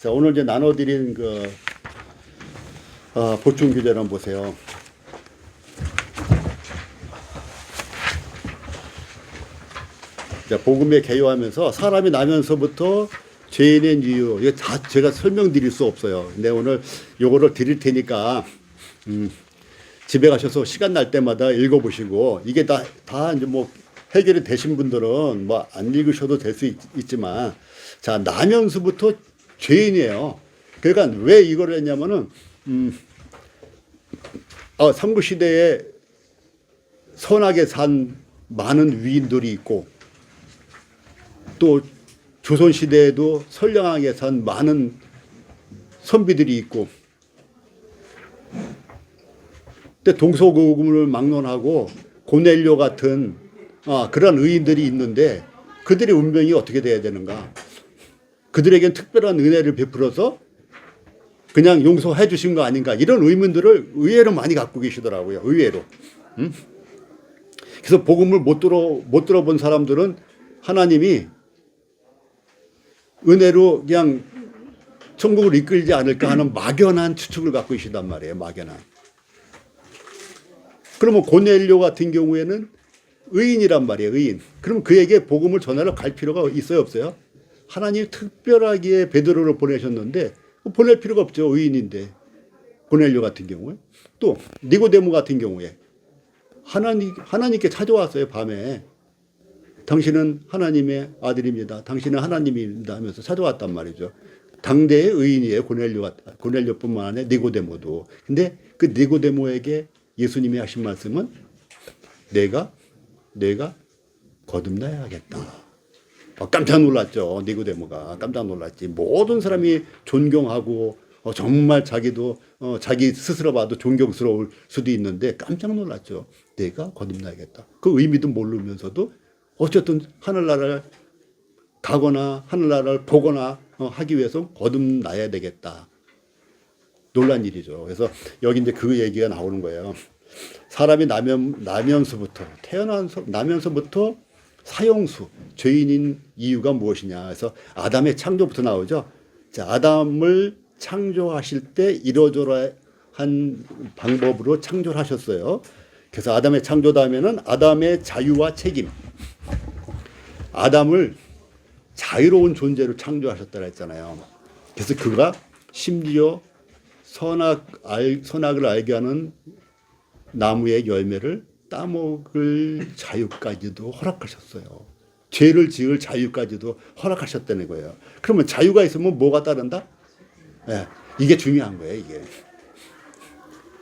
자, 오늘 이제 나눠드린 보충 규제를 한번 보세요. 자, 복음에 개요하면서 사람이 나면서부터 죄인의 이유, 이거 다 제가 설명드릴 수 없어요. 근데 오늘 요거를 드릴 테니까, 집에 가셔서 시간 날 때마다 읽어보시고, 이게 다 이제 뭐 해결이 되신 분들은 뭐 안 읽으셔도 될 수 있지만, 자, 나면서부터 죄인이에요. 그러니까 왜 이걸 했냐면은, 삼국시대에 선하게 산 많은 위인들이 있고, 또 조선시대에도 선량하게 산 많은 선비들이 있고, 근데 동서고금을 막론하고 고넬료 같은 그런 의인들이 있는데 그들의 운명이 어떻게 돼야 되는가? 그들에겐 특별한 은혜를 베풀어서 그냥 용서해 주신 거 아닌가? 이런 의문들을 의외로 많이 갖고 계시더라고요. 의외로. 그래서 복음을 못 들어본 사람들은 하나님이 은혜로 그냥 천국을 이끌지 않을까 하는 막연한 추측을 갖고 계시단 말이에요. 막연한. 그러면 고넬료 같은 경우에는 의인이란 말이에요. 의인. 그럼 그에게 복음을 전하러 갈 필요가 있어요? 없어요? 하나님이 특별하게 베드로를 보내셨는데 보낼 필요가 없죠. 의인인데. 고넬료 같은 경우에. 또 니고데모 같은 경우에 하나님께 찾아왔어요. 밤에. 당신은 하나님의 아들입니다. 당신은 하나님입니다 하면서 찾아왔단 말이죠. 당대의 의인이에요. 고넬료뿐만 아니라 니고데모도. 근데 그 니고데모에게 예수님이 하신 말씀은 내가 거듭나야겠다. 깜짝 놀랐죠. 니고데모가 깜짝 놀랐지. 모든 사람이 존경하고 정말 자기도 자기 스스로 봐도 존경스러울 수도 있는데 깜짝 놀랐죠. 내가 거듭나야겠다. 그 의미도 모르면서도 어쨌든 하늘나라를 가거나 하늘나라를 보거나 하기 위해서 거듭나야 되겠다. 놀란 일이죠. 그래서 여기 이제 그 얘기가 나오는 거예요. 사람이 나면서부터 사형수, 죄인인 이유가 무엇이냐. 그래서 아담의 창조부터 나오죠. 자, 아담을 창조하실 때 이러저러한 방법으로 창조를 하셨어요. 그래서 아담의 창조 다음에는 아담의 자유와 책임. 아담을 자유로운 존재로 창조하셨다고 했잖아요. 그래서 그가 심지어 선악을 알게 하는 나무의 열매를 따먹을 자유까지도 허락하셨어요. 죄를 지을 자유까지도 허락하셨다는 거예요. 그러면 자유가 있으면 뭐가 따른다? 네, 이게 중요한 거예요. 이게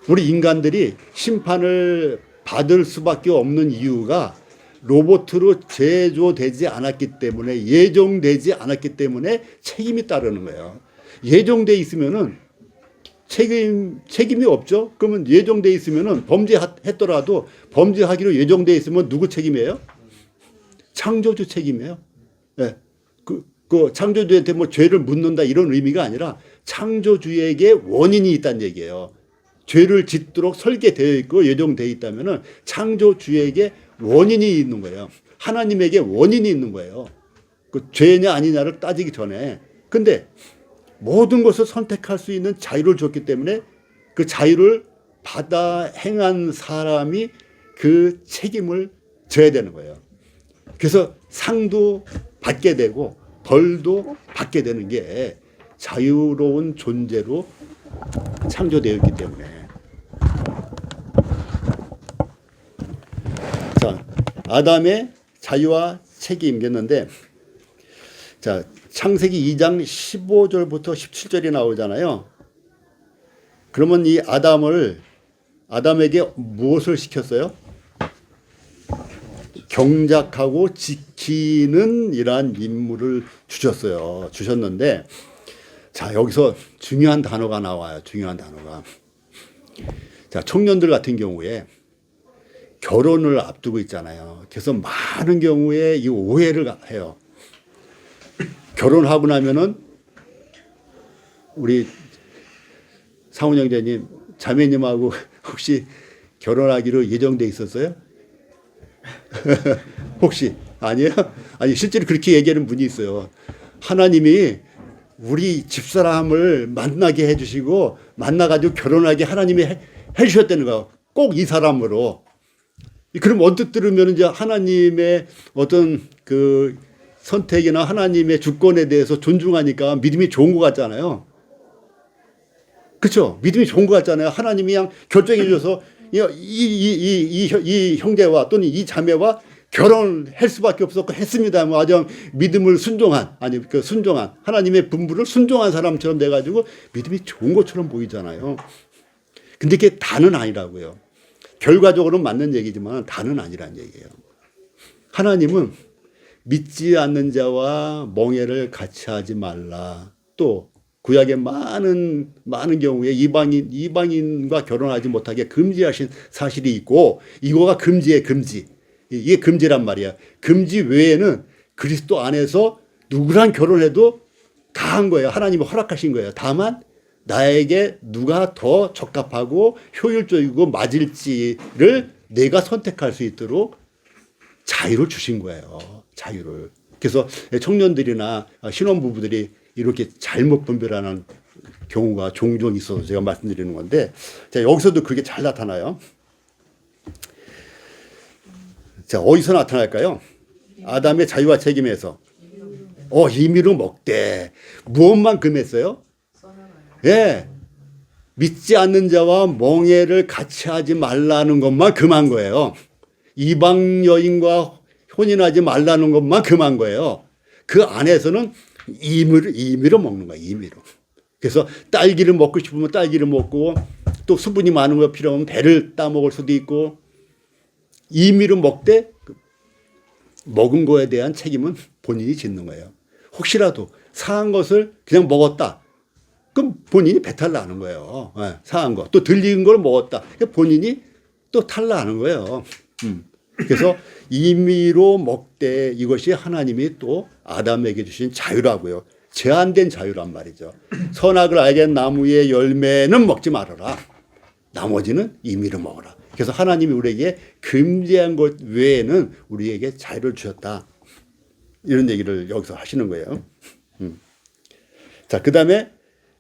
우리 인간들이 심판을 받을 수밖에 없는 이유가 로봇으로 제조되지 않았기 때문에, 예정되지 않았기 때문에 책임이 따르는 거예요. 예정돼 있으면은 책임이 없죠? 그러면 예정돼 있으면은 범죄했더라도 범죄하기로 예정돼 있으면 누구 책임이에요? 창조주 책임이에요. 네. 그 창조주한테 뭐 죄를 묻는다 이런 의미가 아니라 창조주에게 원인이 있다는 얘기예요. 죄를 짓도록 설계되어 있고 예정되어 있다면은 창조주에게 원인이 있는 거예요. 하나님에게 원인이 있는 거예요. 그 죄냐 아니냐를 따지기 전에. 근데 모든 것을 선택할 수 있는 자유를 줬기 때문에 그 자유를 받아 행한 사람이 그 책임을 져야 되는 거예요. 그래서 상도 받게 되고 벌도 받게 되는 게 자유로운 존재로 창조되어 있기 때문에. 자, 아담의 자유와 책임이었는데, 자, 창세기 2장 15절부터 17절이 나오잖아요. 그러면 이 아담에게 무엇을 시켰어요? 경작하고 지키는 이러한 임무를 주셨는데, 자, 여기서 중요한 단어가 나와요. 중요한 단어가. 자, 청년들 같은 경우에 결혼을 앞두고 있잖아요. 그래서 많은 경우에 이 오해를 해요. 결혼하고 나면은 우리 상훈 형제님, 자매님하고 혹시 결혼하기로 예정돼 있었어요? 혹시 아니에요? 아니 실제로 그렇게 얘기하는 분이 있어요. 하나님이 우리 집사람을 만나게 해주시고 만나가지고 결혼하게 하나님이 해주셨다는 거야. 꼭 이 사람으로. 그럼 언뜻 들으면 이제 하나님의 어떤 그 선택이나 하나님의 주권에 대해서 존중하니까 믿음이 좋은 것 같잖아요. 그렇죠? 믿음이 좋은 것 같잖아요. 하나님이 그냥 결정해 줘서 이 형제와 또는 이 자매와 결혼할 수밖에 없었고 했습니다. 뭐 아주 믿음을 순종한 순종한 하나님의 분부를 순종한 사람처럼 돼가지고 믿음이 좋은 것처럼 보이잖아요. 근데 그게 다는 아니라고요. 결과적으로는 맞는 얘기지만 다는 아니란 얘기예요. 하나님은 믿지 않는 자와 멍에를 같이 하지 말라. 또 구약의 많은 경우에 이방인과 결혼하지 못하게 금지하신 사실이 있고, 이거가 금지의 금지. 이게 금지란 말이야. 금지 외에는 그리스도 안에서 누구랑 결혼해도 다 한 거예요. 하나님이 허락하신 거예요. 다만 나에게 누가 더 적합하고 효율적이고 맞을지를 내가 선택할 수 있도록 자유를 주신 거예요. 자유를. 그래서 청년들이나 신혼부부들이 이렇게 잘못 분별하는 경우가 종종 있어서 제가 말씀드리는 건데, 자, 여기서도 그게 잘 나타나요. 자, 어디서 나타날까요? 아담의 자유와 책임에서. 임의로 먹되. 무엇만 금했어요? 예. 믿지 않는 자와 멍에를 같이 하지 말라는 것만 금한 거예요. 이방 여인과 혼인하지 말라는 것만 금한 거예요. 그 안에서는 임의로 먹는 거예요. 임의로. 그래서 딸기를 먹고 싶으면 딸기를 먹고, 또 수분이 많은 거 필요하면 배를 따먹을 수도 있고, 임의로 먹되 먹은 거에 대한 책임은 본인이 짓는 거예요. 혹시라도 상한 것을 그냥 먹었다. 그럼 본인이 배탈 나는 거예요. 네, 상한 거. 또 들린 걸 먹었다. 본인이 또 탈 나는 거예요. 그래서 임의로 먹되, 이것이 하나님이 또 아담에게 주신 자유라고요. 제한된 자유란 말이죠. 선악을 알게 한 나무의 열매는 먹지 말아라. 나머지는 임의로 먹어라. 그래서 하나님이 우리에게 금지한 것 외에는 우리에게 자유를 주셨다. 이런 얘기를 여기서 하시는 거예요. 자, 그 다음에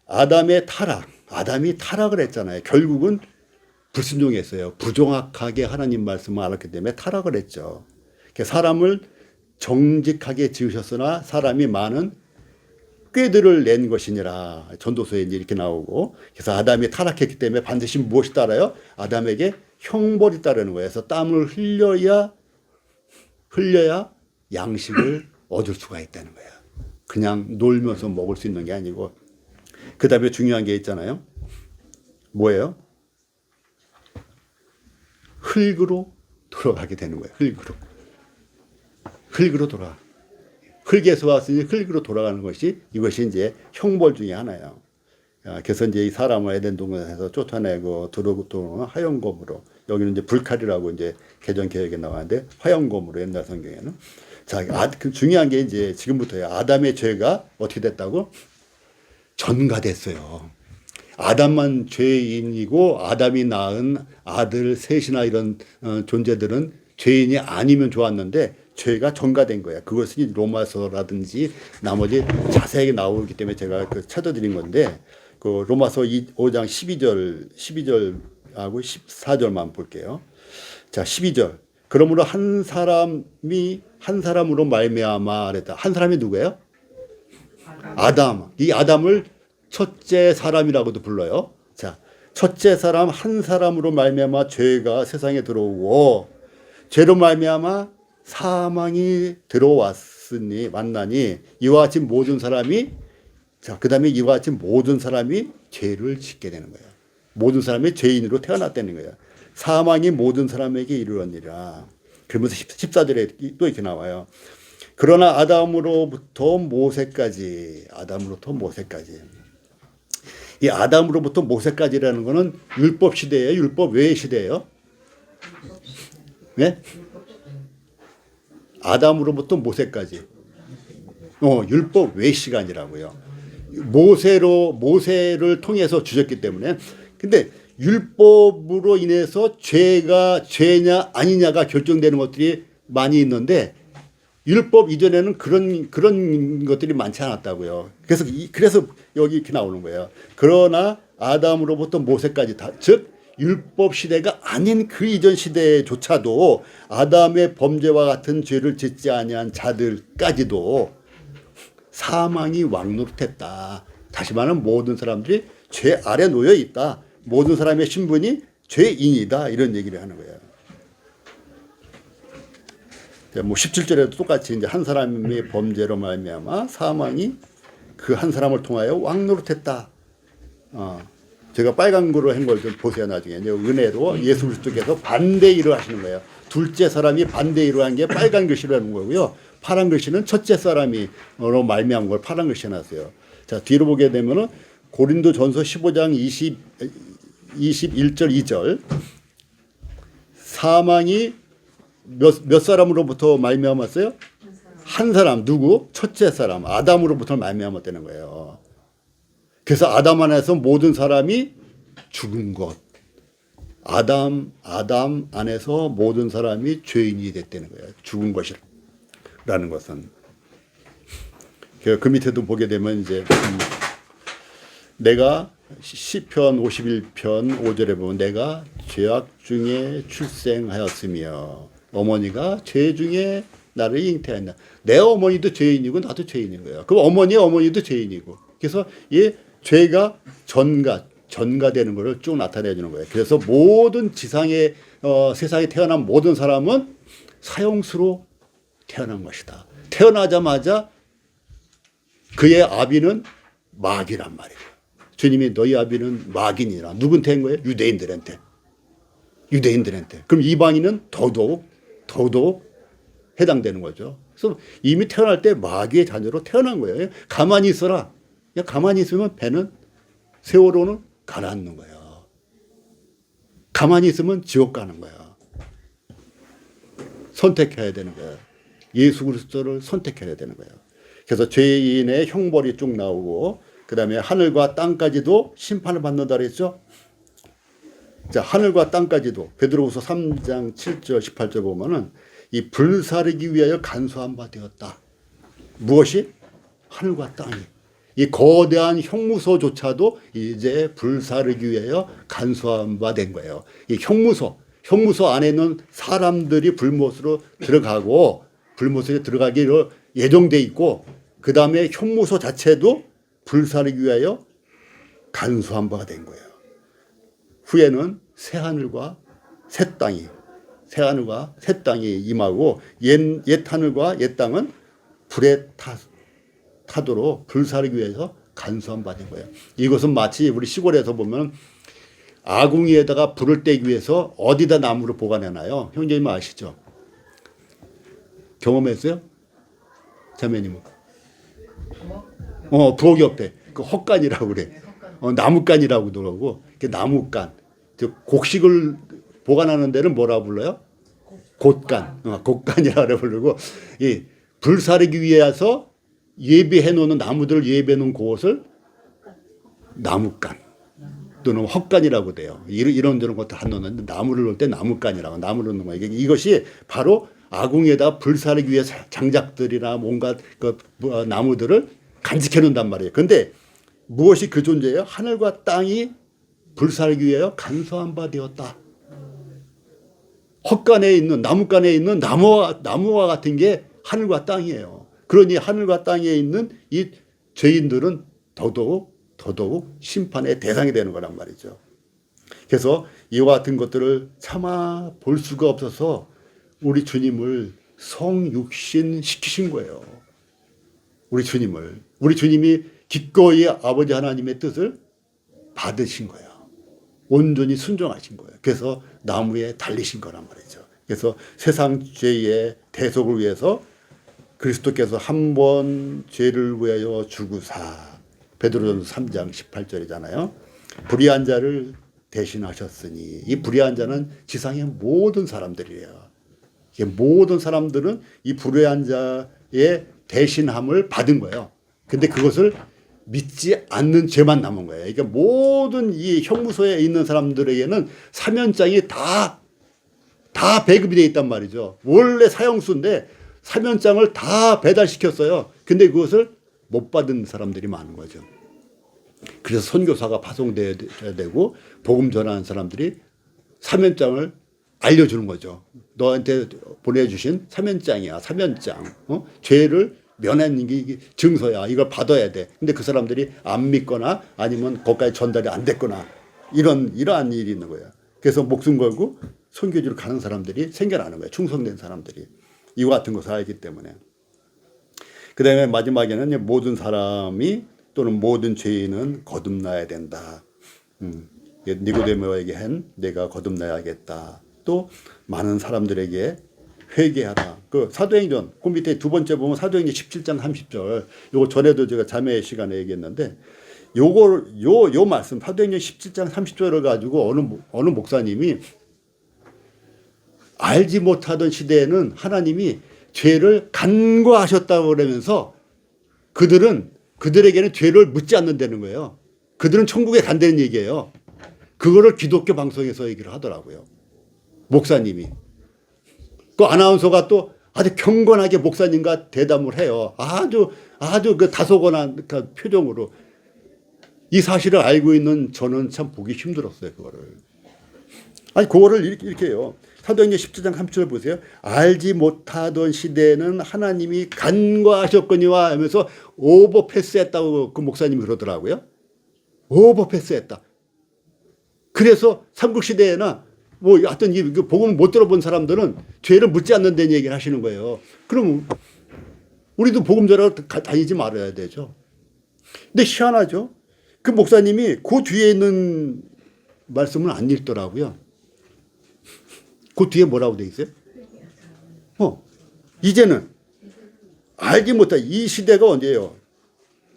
아담의 타락. 아담이 타락을 했잖아요. 결국은 불순종했어요. 부정확하게 하나님 말씀을 알았기 때문에 타락을 했죠. 사람을 정직하게 지으셨으나 사람이 많은 꾀들을 낸 것이니라. 전도서에 이렇게 나오고. 그래서 아담이 타락했기 때문에 반드시 무엇이 따라요? 아담에게 형벌이 따르는 거예요. 그래서 땀을 흘려야 양식을 얻을 수가 있다는 거예요. 그냥 놀면서 먹을 수 있는 게 아니고. 그 다음에 중요한 게 있잖아요. 뭐예요? 흙으로 돌아가게 되는 거예요. 흙으로 돌아가. 흙에서 왔으니 흙으로 돌아가는 것이, 이것이 이제 형벌 중에 하나예요. 그래서 이제 이 사람을 에덴 동산에서 쫓아내고 들어오는 화염검으로, 여기는 이제 불칼이라고 이제 개정 개혁에 나왔는데 화염검으로, 옛날 성경에는. 자, 그 중요한 게 이제 지금부터예요. 아담의 죄가 어떻게 됐다고? 전가됐어요. 아담만 죄인이고 아담이 낳은 아들 셋이나 이런 존재들은 죄인이 아니면 좋았는데 죄가 전가된 거예요. 그것이 로마서라든지 나머지 자세하게 나오기 때문에 제가 찾아드린 건데, 그 로마서 5장 12절하고 14절만 볼게요. 자, 12절. 그러므로 한 사람이 한 사람으로 말미암아 그랬다. 한 사람이 누구예요? 아담. 이 아담을 첫째 사람이라고도 불러요. 자, 첫째 사람 한 사람으로 말미암아 죄가 세상에 들어오고, 죄로 말미암아 사망이 들어왔으니 만나니 이와 같이 모든 사람이, 자, 그다음에 이와 같이 모든 사람이 죄를 짓게 되는 거예요. 모든 사람이 죄인으로 태어났다는 거예요. 사망이 모든 사람에게 이르렀느니라. 그러면서 14절에 또 이렇게 나와요. 그러나 아담으로부터 모세까지. 이 아담으로부터 모세까지라는 거는 율법 시대예요? 율법 외의 시대예요? 네? 아담으로부터 모세까지. 율법 외 시간이라고요. 모세를 통해서 주셨기 때문에. 근데 율법으로 인해서 죄가 죄냐 아니냐가 결정되는 것들이 많이 있는데, 율법 이전에는 그런 것들이 많지 않았다고요. 그래서 여기 이렇게 나오는 거예요. 그러나 아담으로부터 모세까지 다, 즉 율법 시대가 아닌 그 이전 시대조차도 아담의 범죄와 같은 죄를 짓지 아니한 자들까지도 사망이 왕노릇했다. 다시 말하면 모든 사람들이 죄 아래 놓여 있다. 모든 사람의 신분이 죄인이다. 이런 얘기를 하는 거예요. 뭐 17절에도 똑같이 이제 한 사람의 범죄로 말미암아 사망이 그 한 사람을 통하여 왕노릇했다. 제가 빨간 거로 한 걸 좀 보세요. 나중에 이제 은혜로 예수 그리스도께서 반대 일을 하시는 거예요. 둘째 사람이 반대 일을 한 게 빨간 글씨로 하는 거고요. 파란 글씨는 첫째 사람이로 말미암은 걸 파란 글씨 해놨어요. 자, 뒤로 보게 되면은 고린도전서 15장 21절 2절 사망이 몇 사람으로부터 말미암았어요? 한 사람. 누구? 첫째 사람 아담으로부터 말미암았다는 거예요. 그래서 아담 안에서 모든 사람이 죽은 것. 아담 안에서 모든 사람이 죄인이 됐다는 거예요. 죽은 것이라는 것은. 그 밑에도 보게 되면 이제 내가 시편 51편 5절에 보면 내가 죄악 중에 출생하였으며 어머니가 죄 중에 나를 잉태한다. 내 어머니도 죄인이고 나도 죄인인 거예요. 그럼 어머니의 어머니도 죄인이고. 그래서 이 죄가 전가되는 것을 쭉 나타내 주는 거예요. 그래서 모든 지상에 세상에 태어난 모든 사람은 사형수로 태어난 것이다. 태어나자마자 그의 아비는 마귀란 말이에요. 주님이 너희 아비는 마귀니라. 누구한테 한 거예요? 유대인들한테. 그럼 이방인은 더더욱 해당되는 거죠. 그래서 이미 태어날 때 마귀의 자녀로 태어난 거예요. 가만히 있어라. 그냥 가만히 있으면 배는 세월호는 가라앉는 거예요. 가만히 있으면 지옥 가는 거예요. 선택해야 되는 거예요. 예수 그리스도를 선택해야 되는 거예요. 그래서 죄인의 형벌이 쭉 나오고 그 다음에 하늘과 땅까지도 심판을 받는다 그랬죠. 자, 하늘과 땅까지도 베드로후서 3장 7절 18절 보면은 이 불사르기 위하여 간수한 바 되었다. 무엇이? 하늘과 땅이. 이 거대한 형무소조차도 이제 불사르기 위하여 간수한 바 된 거예요. 이 형무소 안에는 사람들이 불못으로 들어가고 불못에 들어가기로 예정돼 있고 그 다음에 형무소 자체도 불사르기 위하여 간수한 바가 된 거예요. 후에는 새하늘과 새 땅이 임하고 옛 하늘과 옛 땅은 불에 타도록 불사르기 위해서 간수한 바 된 거예요. 이것은 마치 우리 시골에서 보면 아궁이에다가 불을 떼기 위해서 어디다 나무를 보관해놔요? 형제님 아시죠? 경험했어요? 자매님은? 부엌 옆에 그 헛간이라고 그래. 나무간이라고 그러고 나무간. 곡식을 보관하는 데는 뭐라 불러요? 곡간이라고 부르고 이 불사르기 위해서 예비해 놓는 나무들을 예비해 놓은 그것을 나무간 또는 헛간이라고 돼요. 이런 데는 것도 안 넣는데 나무를 넣을 때 나무간이라고 나무를 넣는 거예요. 이것이 바로 아궁이에다 불사르기 위해 장작들이나 뭔가 그 나무들을 간직해 놓는단 말이에요. 근데 무엇이 그 존재예요? 하늘과 땅이 불사르기 위하여 간수한 바 되었다. 헛간에 있는 나무간에 있는 나무와 같은 게 하늘과 땅이에요. 그러니 하늘과 땅에 있는 이 죄인들은 더더욱 심판의 대상이 되는 거란 말이죠. 그래서 이와 같은 것들을 참아 볼 수가 없어서 우리 주님을 성육신 시키신 거예요. 우리 주님이 기꺼이 아버지 하나님의 뜻을 받으신 거예요. 온전히 순종하신 거예요. 그래서 나무에 달리신 거란 말이죠. 그래서 세상 죄의 대속을 위해서 그리스도께서 한 번 죄를 위하여 죽으사 베드로전서 3장 18절이잖아요. 불의한 자를 대신하셨으니 이 불의한 자는 지상의 모든 사람들이에요. 모든 사람들은 이 불의한 자의 대신함을 받은 거예요. 근데 그것을 믿지 않는 죄만 남은 거예요. 그러니까 모든 이 형무소에 있는 사람들에게는 사면장이 다 배급이 돼 있단 말이죠. 원래 사형수인데 사면장을 다 배달시켰어요. 근데 그것을 못 받은 사람들이 많은 거죠. 그래서 선교사가 파송돼야 되고 복음 전하는 사람들이 사면장을 알려주는 거죠. 너한테 보내주신 사면장이야. 사면장. 죄를 면한 게 증서야. 이걸 받아야 돼. 근데 그 사람들이 안 믿거나 아니면 거기까지 전달이 안 됐거나 이러한 일이 있는 거야. 그래서 목숨 걸고 선교지로 가는 사람들이 생겨나는 거예요. 충성된 사람들이. 이와 같은 것을 알기 때문에. 그 다음에 마지막에는 모든 사람이 또는 모든 죄인은 거듭나야 된다. 니고데모에게 한 내가 거듭나야겠다. 또 많은 사람들에게 회개하라. 그 사도행전 그 밑에 두 번째 보면 사도행전 17장 30절. 요거 전에도 제가 자매 시간에 얘기했는데 요 말씀 사도행전 17장 30절을 가지고 어느 목사님이 알지 못하던 시대에는 하나님이 죄를 간과하셨다고 그러면서 그들에게는 죄를 묻지 않는다는 거예요. 그들은 천국에 간다는 얘기예요. 그거를 기독교 방송에서 얘기를 하더라고요. 목사님이. 그 아나운서가 또 아주 경건하게 목사님과 대담을 해요. 아주 그 다소건한 그 표정으로. 이 사실을 알고 있는 저는 참 보기 힘들었어요, 그거를. 아니, 그거를 이렇게 해요. 사도행전 17장 30절 보세요. 알지 못하던 시대에는 하나님이 간과하셨거니와 하면서 오버패스했다고 그 목사님이 그러더라고요. 오버패스했다. 그래서 삼국시대에나 뭐 하여튼 이 복음을 못 들어본 사람들은 죄를 묻지 않는다는 얘기를 하시는 거예요. 그럼 우리도 복음 전하러 다니지 말아야 되죠. 근데 희한하죠. 그 목사님이 그 뒤에 있는 말씀을 안 읽더라고요. 그 뒤에 뭐라고 돼 있어요? 이제는 알지 못한 이 시대가 언제예요?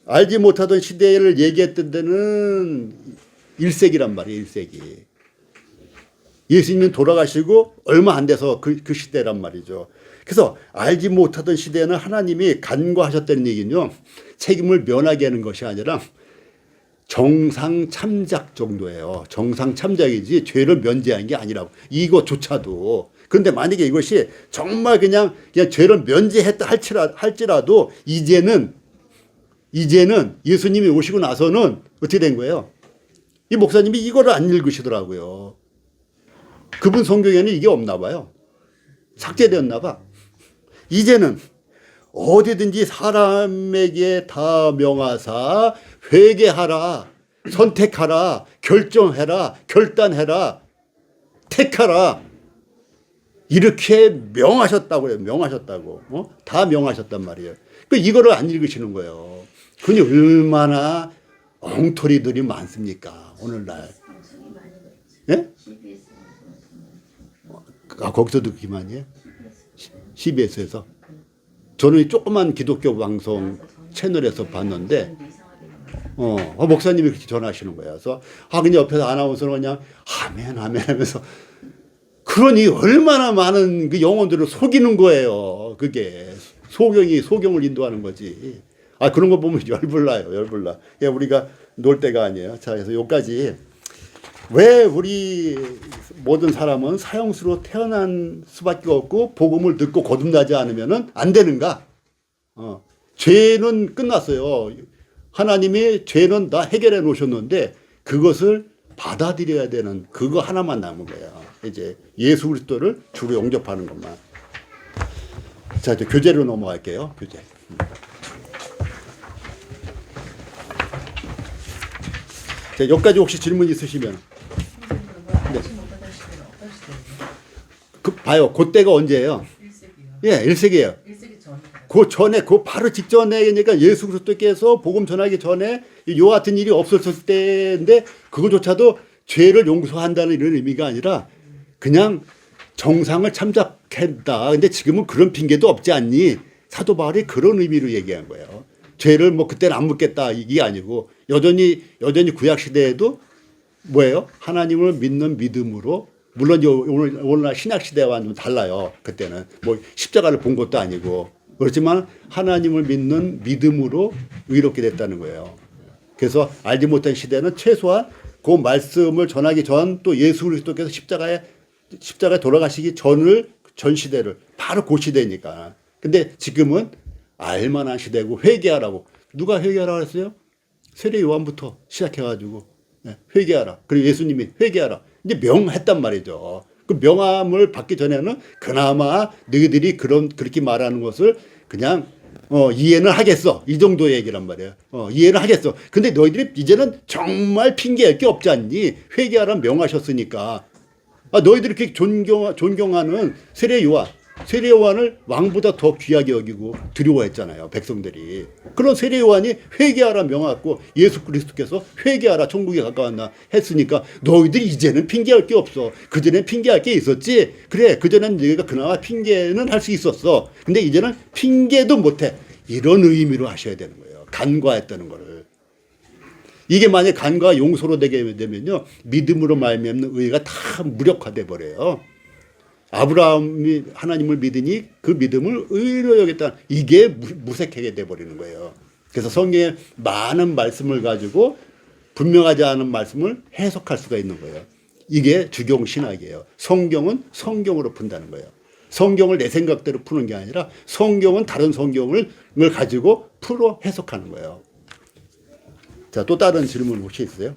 알지 못하던 시대를 얘기했던 데는 1세기란 말이에요. 1세기. 예수님은 돌아가시고 얼마 안 돼서 그 시대란 말이죠. 그래서 알지 못하던 시대에는 하나님이 간과하셨다는 얘기는요. 책임을 면하게 하는 것이 아니라 정상 참작 정도예요. 정상 참작이지 죄를 면제한 게 아니라고. 이것조차도. 그런데 만약에 이것이 정말 그냥 죄를 면제했다 할지라도 이제는 예수님이 오시고 나서는 어떻게 된 거예요? 이 목사님이 이거를 안 읽으시더라고요. 그분 성경에는 이게 없나 봐요. 삭제되었나 봐. 이제는 어디든지 사람에게 다 명하사 회개하라, 선택하라, 결정해라, 결단해라, 택하라. 이렇게 명하셨다고요. 명하셨다고. 다 명하셨단 말이에요. 이거를 안 읽으시는 거예요. 그니 얼마나 엉터리들이 많습니까? 오늘날. 예? 거기서도 기만이에요? CBS에서. 저는 조그만 기독교 방송 채널에서 봤는데, 목사님이 그렇게 전하시는 거예요. 그래서, 그냥 옆에서 아나운서는 그냥, 아멘, 아멘 하면서, 그러니 얼마나 많은 그 영혼들을 속이는 거예요. 그게. 소경을 인도하는 거지. 그런 거 보면 열불나요, 열불나. 우리가 놀 때가 아니에요. 자, 그래서 여기까지. 왜 우리 모든 사람은 사형수로 태어난 수밖에 없고 복음을 듣고 거듭나지 않으면 안 되는가? 죄는 끝났어요. 하나님이 죄는 다 해결해 놓으셨는데 그것을 받아들여야 되는 그거 하나만 남은 거야. 이제 예수 그리스도를 주로 영접하는 것만. 자, 이제 교재로 넘어갈게요. 교재. 자, 여기까지 혹시 질문 있으시면. 네. 봐요. 그때가 언제예요? 1세기요. 예, 1세기예요. 1세기 전. 그 전에, 그 바로 직전에, 그러니까 예수 그리스도께서 복음 전하기 전에 요 같은 일이 없었을 때인데 그거조차도 죄를 용서한다는 이런 의미가 아니라 그냥 정상을 참작했다. 근데 지금은 그런 핑계도 없지 않니? 사도 바울이 그런 의미로 얘기한 거예요. 죄를 뭐 그때는 안 묻겠다 이게 아니고 여전히 구약 시대에도 뭐예요? 하나님을 믿는 믿음으로 물론 오늘날 신약 시대와는 좀 달라요. 그때는 뭐 십자가를 본 것도 아니고 그렇지만 하나님을 믿는 믿음으로 의롭게 됐다는 거예요. 그래서 알지 못한 시대는 최소한 그 말씀을 전하기 전 또 예수 그리스도께서 십자가에 돌아가시기 전 시대를 바로 그 시대니까 근데 지금은 알만한 시대고 회개하라고. 누가 회개하라고 했어요? 세례 요한부터 시작해가지고 회개하라. 그리고 예수님이 회개하라. 이제 명했단 말이죠. 그 명함을 받기 전에는 그나마 너희들이 그렇게 말하는 것을 그냥 이해는 하겠어. 이 정도 얘기란 말이에요. 이해는 하겠어. 근데 너희들이 이제는 정말 핑계할 게 없지 않니? 회개하라 명하셨으니까. 너희들이 그렇게 존경하는 세례 요한을 왕보다 더 귀하게 여기고 두려워했잖아요. 백성들이. 그런 세례 요한이 회개하라 명하고 예수 그리스도께서 회개하라 천국에 가까웠나 했으니까 너희들이 이제는 핑계할 게 없어. 그전엔 핑계할 게 있었지. 그래 그전엔 너희가 그나마 핑계는 할 수 있었어. 근데 이제는 핑계도 못해. 이런 의미로 하셔야 되는 거예요. 간과했다는 거를. 이게 만약 간과 용서로 되게 되면요. 믿음으로 말미암는 의가 다 무력화돼 버려요. 아브라함이 하나님을 믿으니 그 믿음을 의로 여겼다. 이게 무색하게 돼버리는 거예요. 그래서 성경에 많은 말씀을 가지고 분명하지 않은 말씀을 해석할 수가 있는 거예요. 이게 주경신학이에요. 성경은 성경으로 푼다는 거예요. 성경을 내 생각대로 푸는 게 아니라 성경은 다른 성경을 가지고 풀어 해석하는 거예요. 자, 또 다른 질문 혹시 있으세요?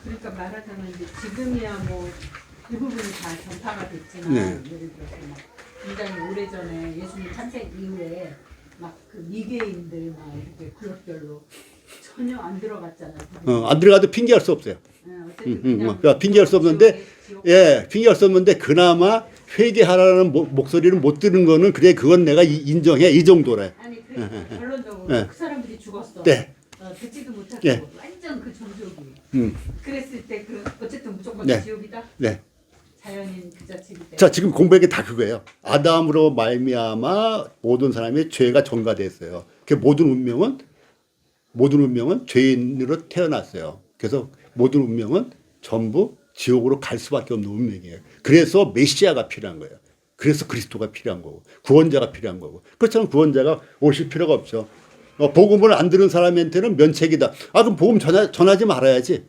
그러니까 말하자면 이제 지금이야 뭐 대부분이 다 전파가 됐지만 예를 들어서 막 굉장히 오래전에 예수님 탄생 이후에 막 그 미개인들 막 이렇게 구역별로 전혀 안 들어갔잖아요. 안 들어가도 핑계할 수 없어요. 어쨌든 핑계할 수 없는데 핑계할 수 없는데 그나마 회개하라는 목소리를 못 들은 거는 그래 그건 내가 인정해 이 정도래. 아니 그 결론적으로 그 사람들이 죽었어. 네. 듣지도 못하고 완전 그 종족이. 그랬을 때 그 어쨌든 무조건 지옥이다. 네. 자연인 그 자체이기 때문에. 자 지금 공부한 게 다 그거예요. 아담으로 말미암아 모든 사람의 죄가 전가됐어요. 그 모든 운명은 죄인으로 태어났어요. 그래서 모든 운명은 전부 지옥으로 갈 수밖에 없는 운명이에요. 그래서 메시아가 필요한 거예요. 그래서 그리스도가 필요한 거고 구원자가 필요한 거고. 그렇지만 구원자가 오실 필요가 없죠. 복음을 안 들은 사람한테는 면책이다. 그럼 복음 전하지 말아야지.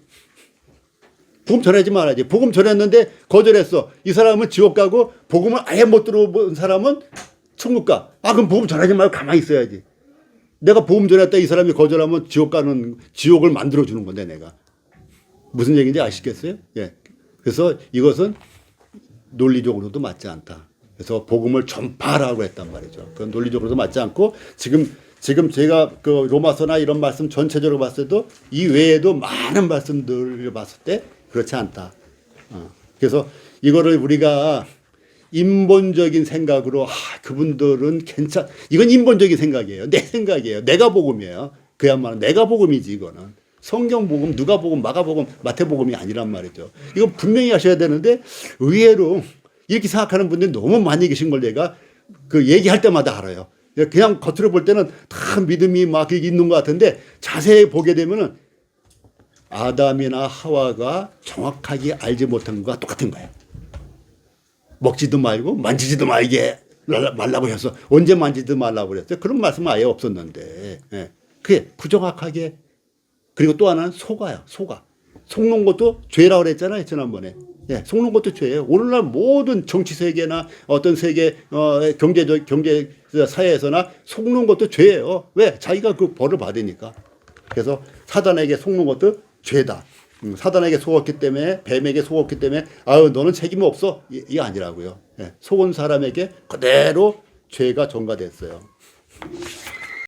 복음 전하지 말아야지. 복음 전했는데 거절했어. 이 사람은 지옥 가고 복음을 아예 못 들어본 사람은 천국 가. 그럼 복음 전하지 말고 가만히 있어야지. 내가 복음 전했다 이 사람이 거절하면 지옥을 만들어 주는 건데 내가. 무슨 얘기인지 아시겠어요? 예. 그래서 이것은 논리적으로도 맞지 않다. 그래서 복음을 전파하라고 했단 말이죠. 그건 논리적으로도 맞지 않고 지금 제가 그 로마서나 이런 말씀 전체적으로 봤을 때도 이 외에도 많은 말씀들을 봤을 때 그렇지 않다. 그래서 이거를 우리가 인본적인 생각으로 그분들은 이건 인본적인 생각이에요. 내 생각이에요. 내가 복음이에요. 그야말로 내가 복음이지 이거는. 성경 복음, 누가 복음, 마가 복음, 마태 복음이 아니란 말이죠. 이거 분명히 하셔야 되는데 의외로 이렇게 생각하는 분들이 너무 많이 계신 걸 내가 그 얘기할 때마다 알아요. 그냥 겉으로 볼 때는 다 믿음이 막 있는 것 같은데 자세히 보게 되면은 아담이나 하와가 정확하게 알지 못한 것과 똑같은 거예요. 먹지도 말고 만지지도 말라고 해서 언제 만지지도 말라고 그랬어요. 그런 말씀은 아예 없었는데 그게 부정확하게. 그리고 또 하나는 속아요. 속는 것도 죄라고 그랬잖아요. 지난번에. 속는 것도 죄예요. 오늘날 모든 정치 세계나 어떤 세계 경제 사회에서나 속는 것도 죄예요. 왜? 자기가 그 벌을 받으니까. 그래서 사단에게 속는 것도 죄다. 사단에게 속았기 때문에 뱀에게 속았기 때문에 너는 책임 없어. 이게 아니라고요. 속은 사람에게 그대로 죄가 전가됐어요.